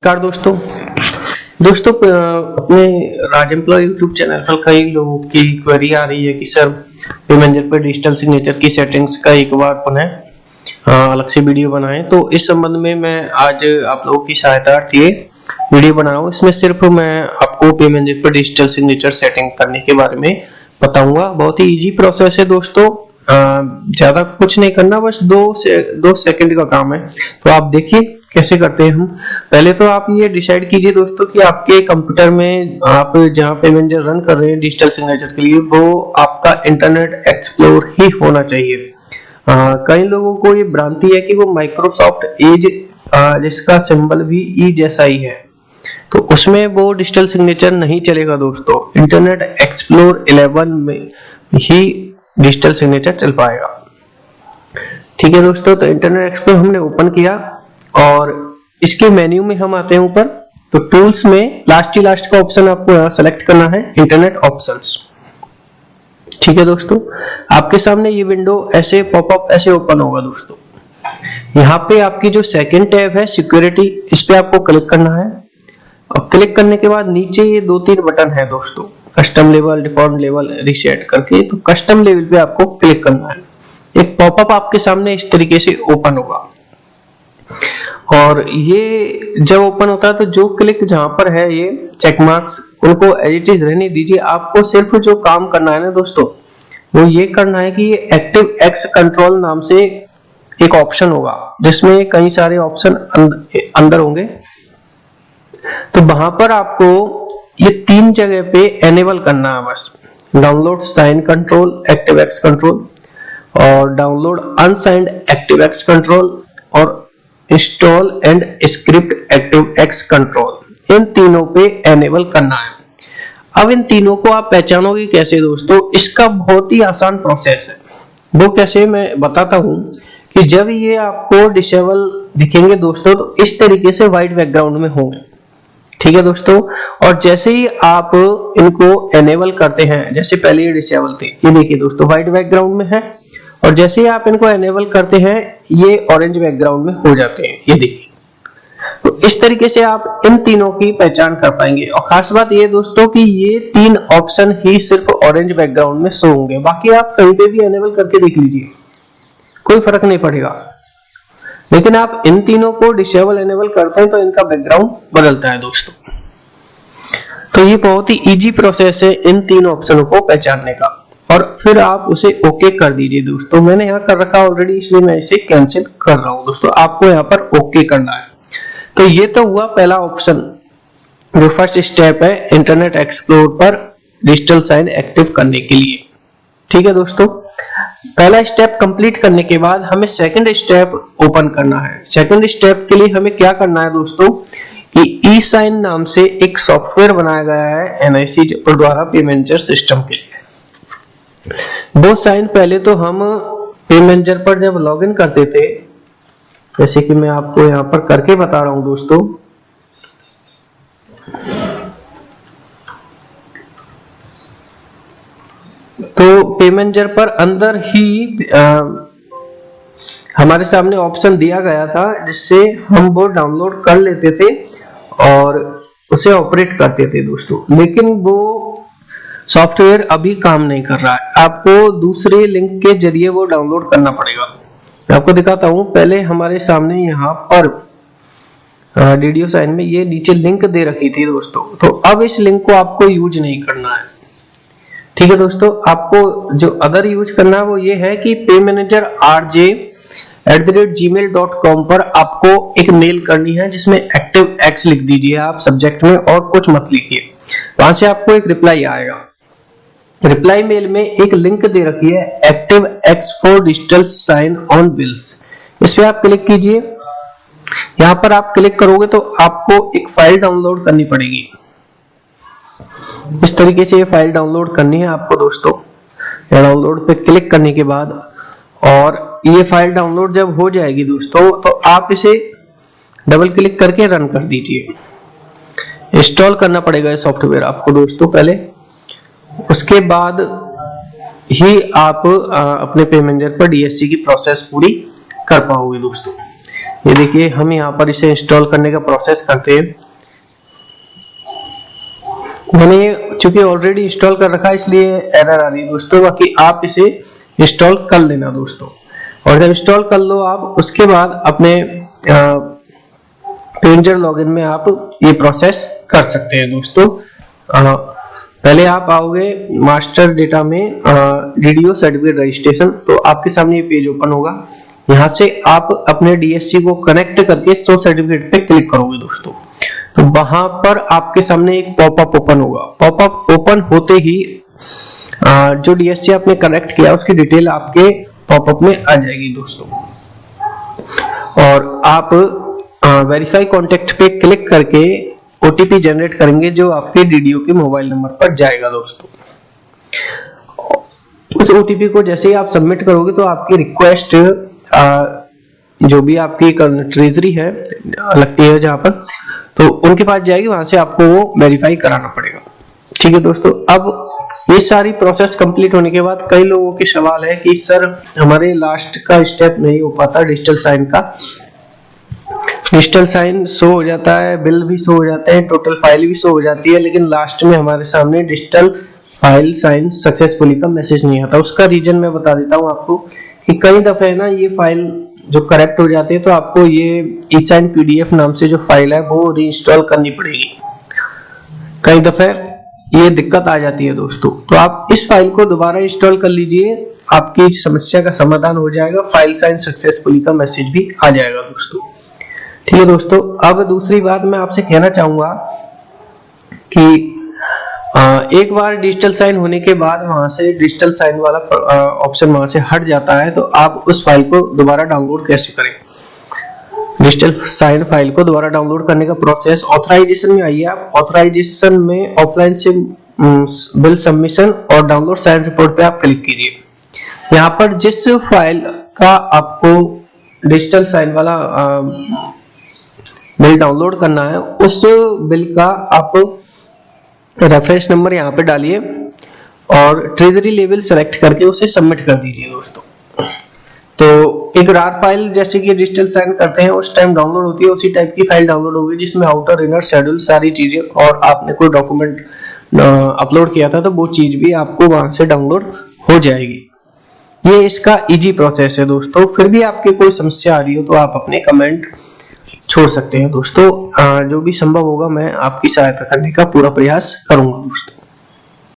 नमस्कार दोस्तों अपने राज एम्प्लॉय यूट्यूब चैनल पर कई लोगों की क्वेरी आ रही है कि सर पे मैनेजर पर डिजिटल सिग्नेचर की सेटिंग्स का एक बार पुनः अलग से वीडियो बनाएं। तो इस संबंध में मैं आज आप लोगों की सहायतार्थ ये वीडियो बना रहा हूँ। इसमें सिर्फ मैं आपको पे मैनेजर पर डिजिटल सिग्नेचर सेटिंग करने के बारे में बताऊंगा। बहुत ही इजी प्रोसेस है दोस्तों, ज्यादा कुछ नहीं करना, बस 2 सेकंड का काम है। तो आप देखिए कैसे करते हैं हम। पहले तो आप ये डिसाइड कीजिए दोस्तों कि आपके कंप्यूटर में आप जहां पे मैनेजर रन कर रहे हैं डिजिटल सिग्नेचर के लिए, वो आपका इंटरनेट एक्सप्लोर ही होना चाहिए। कई लोगों को ये भ्रांति है कि वो माइक्रोसॉफ्ट एज जिसका सिंबल भी ई जैसा ही है, तो उसमें वो डिजिटल सिग्नेचर नहीं चलेगा दोस्तों। इंटरनेट एक्सप्लोर 11 में ही डिजिटल सिग्नेचर चल पाएगा। ठीक है दोस्तों, तो इंटरनेट एक्सप्लोर हमने ओपन किया और इसके मेन्यू में हम आते हैं ऊपर। तो टूल्स में लास्ट का ऑप्शन आपको यहां सेलेक्ट करना है, इंटरनेट ऑप्शंस। ठीक है दोस्तों, आपके सामने ये विंडो ऐसे पॉपअप ऐसे ओपन होगा दोस्तों। यहाँ पे आपकी जो सेकंड टैब है सिक्योरिटी, इस पे आपको क्लिक करना है। और क्लिक करने के बाद नीचे ये 2-3 बटन है दोस्तों, custom level, default level, reset करके। तो कस्टम लेवल पे आपको क्लिक करना है। एक पॉपअप आपके सामने इस तरीके से ओपन होगा और ये जब ओपन होता है तो जो क्लिक जहां पर है ये चेक मार्क्स, उनको एज इट इज रहने दीजिए। आपको सिर्फ जो काम करना है ना दोस्तों, वो ये करना है कि ये एक्टिव एक्स कंट्रोल नाम से एक ऑप्शन होगा जिसमें कई सारे ऑप्शन अंदर होंगे। तो वहां पर आपको ये 3 जगह पे एनेबल करना है बस। Download sign control active X control, और download unsigned active X control, और install and script active X control. इन तीनों पे एनेबल करना है। अब इन तीनों को आप पहचानोगे कैसे दोस्तों? इसका बहुत ही आसान प्रोसेस है। वो कैसे मैं बताता हूं कि जब ये आपको डिसेबल दिखेंगे दोस्तों, तो इस तरीके से व्हाइट बैकग्राउंड में होंगे। ठीक है दोस्तों, और जैसे ही आप इनको एनेबल करते हैं, जैसे पहले ये डिसेबल थे, ये देखिए दोस्तों व्हाइट बैकग्राउंड में है, और जैसे ही आप इनको एनेबल करते हैं ये ऑरेंज बैकग्राउंड में हो जाते हैं, ये देखिए। तो इस तरीके से आप इन तीनों की पहचान कर पाएंगे। और खास बात ये दोस्तों कि ये 3 ऑप्शन ही सिर्फ ऑरेंज बैकग्राउंड में शो होंगे, बाकी आप कहीं पे भी एनेबल करके देख लीजिए, कोई फर्क नहीं पड़ेगा। लेकिन आप इन तीनों को डिसेबल एनेबल करते हैं तो इनका बैकग्राउंड बदलता है दोस्तों। तो ये बहुत ही इजी प्रोसेस है इन 3 ऑप्शनों को पहचानने का, और फिर आप उसे ओके कर दीजिए दोस्तों। मैंने यहाँ कर रखा ऑलरेडी, इसलिए मैं इसे कैंसिल कर रहा हूं दोस्तों। आपको यहाँ पर ओके करना है। तो ये तो हुआ पहला ऑप्शन, जो फर्स्ट स्टेप है इंटरनेट एक्सप्लोर पर डिजिटल साइन एक्टिव करने के लिए। ठीक है दोस्तों, पहला स्टेप कंप्लीट करने के बाद हमें सेकंड स्टेप ओपन करना है। सेकंड स्टेप के लिए हमें क्या करना है दोस्तों कि ई साइन नाम से एक सॉफ्टवेयर बनाया गया है एनआईसी जयपुर द्वारा पे मैनेजर सिस्टम के लिए। वो साइन पहले तो हम पे मैनेजर पर जब लॉगिन करते थे, जैसे कि मैं आपको यहां पर करके बता रहा हूं दोस्तों। तो पे मैनेजर पर अंदर ही हमारे सामने ऑप्शन दिया गया था जिससे हम वो डाउनलोड कर लेते थे और उसे ऑपरेट करते थे दोस्तों। लेकिन वो सॉफ्टवेयर अभी काम नहीं कर रहा है, आपको दूसरे लिंक के जरिए वो डाउनलोड करना पड़ेगा। मैं आपको दिखाता हूं। पहले हमारे सामने यहाँ पर डीडीओ साइन में ये नीचे लिंक दे रखी थी दोस्तों, तो अब इस लिंक को आपको यूज नहीं करना है। ठीक है दोस्तों, आपको जो अदर यूज करना है वो ये है कि पे मैनेजर rj@gmail.com पर आपको एक मेल करनी है जिसमें एक्टिव एक्स लिख दीजिए आप सब्जेक्ट में, और कुछ मत लिखिए। वहां से आपको एक रिप्लाई आएगा। रिप्लाई मेल में एक लिंक दे रखी है ActiveX for digital sign on bills, इस पे आप क्लिक कीजिए। यहां पर आप क्लिक करोगे तो आपको एक फाइल डाउनलोड करनी पड़ेगी। इस तरीके से ये फाइल डाउनलोड करनी है आपको दोस्तों। डाउनलोड पे क्लिक करने के बाद, और ये फाइल डाउनलोड जब हो जाएगी दोस्तों, तो आप इसे डबल क्लिक करके रन कर दीजिए। इंस्टॉल करना पड़ेगा ये सॉफ्टवेयर आपको दोस्तों पहले, उसके बाद ही आप अपने पे मैनेजर पर डीएससी की प्रोसेस पूरी कर पाओगे दोस्तों। ये देखिए हम यहाँ पर इसे इंस्टॉल करने का प्रोसेस करते हैं। मैंने चूंकि ऑलरेडी इंस्टॉल कर रखा है इसलिए एरर आ रही है दोस्तों, बाकी आप इसे इंस्टॉल कर लेना दोस्तों। और जब इंस्टॉल कर लो आप, उसके बाद अपने पेंजर लॉगिन में आप ये प्रोसेस कर सकते हैं दोस्तों। पहले आप आओगे मास्टर डेटा में डीडीओ सर्टिफिकेट रजिस्ट्रेशन, तो आपके सामने ये पेज ओपन होगा। यहाँ से आप अपने डीएससी को कनेक्ट करके शो सर्टिफिकेट पे क्लिक करोगे दोस्तों, तो वहां पर आपके सामने एक पॉपअप ओपन होगा। पॉपअप ओपन होते ही जो डीएससी आपने कनेक्ट किया उसकी डिटेल आपके पॉपअप में आ जाएगी दोस्तों, और आप वेरीफाई कॉन्टेक्ट पे क्लिक करके ओटीपी जनरेट करेंगे जो आपके डीडीओ के मोबाइल नंबर पर जाएगा दोस्तों। उस ओटीपी को जैसे ही आप सबमिट करोगे तो आपकी रिक्वेस्ट जो भी आपकी ट्रेजरी है लगती है जहां पर, तो उनके पास जाएगी, वहां से आपको वो वेरीफाई कराना पड़ेगा। ठीक है दोस्तों। अब ये सारी प्रोसेस कंप्लीट होने के बाद कई लोगों के सवाल है कि सर हमारे लास्ट का स्टेप नहीं हो पाता डिजिटल साइन का। डिजिटल साइन शो हो जाता है, बिल भी शो हो जाते हैं, टोटल फाइल भी शो हो जाती है, लेकिन लास्ट में हमारे सामने डिजिटल फाइल साइन सक्सेसफुली का मैसेज नहीं आता। उसका रीजन मैं बता देता हूं आपको कि कई दफे ना ये फाइल जो करेक्ट हो जाती है तो आपको ये ई-साइन पीडीएफ नाम से जो फाइल है वो रीइंस्टॉल करनी पड़ेगी। कई दफे ये दिक्कत आ जाती है दोस्तों, तो आप इस फाइल को दोबारा इंस्टॉल कर लीजिए, आपकी समस्या का समाधान हो जाएगा, फाइल साइन सक्सेसफुली का मैसेज भी आ जाएगा दोस्तों। ठीक है दोस्तों। अब दूसरी बात मैं आपसे कहना चाहूंगा कि एक बार डिजिटल साइन होने के बाद वहां से डिजिटल साइन वाला ऑप्शन वहां से हट जाता है, तो आप उस फाइल को दोबारा डाउनलोड कैसे करें। डिजिटल साइन फाइल को दोबारा डाउनलोड करने का प्रोसेस, ऑथराइजेशन में आइए आप। ऑथराइजेशन में ऑफलाइन से बिल सबमिशन और डाउनलोड साइन रिपोर्ट पे आप क्लिक कीजिए। यहाँ पर जिस फाइल का आपको डिजिटल साइन वाला बिल डाउनलोड करना है उस बिल का आप रेफरेंस नंबर यहाँ पे डालिए और ट्रेजरी लेवल सेलेक्ट करके उसे सबमिट कर दीजिए दोस्तों। तो एक रार फाइल जैसे कि डिजिटल साइन करते हैं उस टाइम डाउनलोड होती है, उसी टाइप की फाइल डाउनलोड होगी जिसमें आउटर इनर शेड्यूल सारी चीजें, और आपने कोई डॉक्यूमेंट अपलोड किया था तो वो चीज भी आपको वहां से डाउनलोड हो जाएगी। ये इसका इजी प्रोसेस है दोस्तों। फिर भी आपके कोई समस्या आ रही हो तो आप अपने कमेंट छोड़ सकते हैं दोस्तों। जो भी संभव होगा मैं आपकी सहायता करने का पूरा प्रयास करूंगा दोस्तों।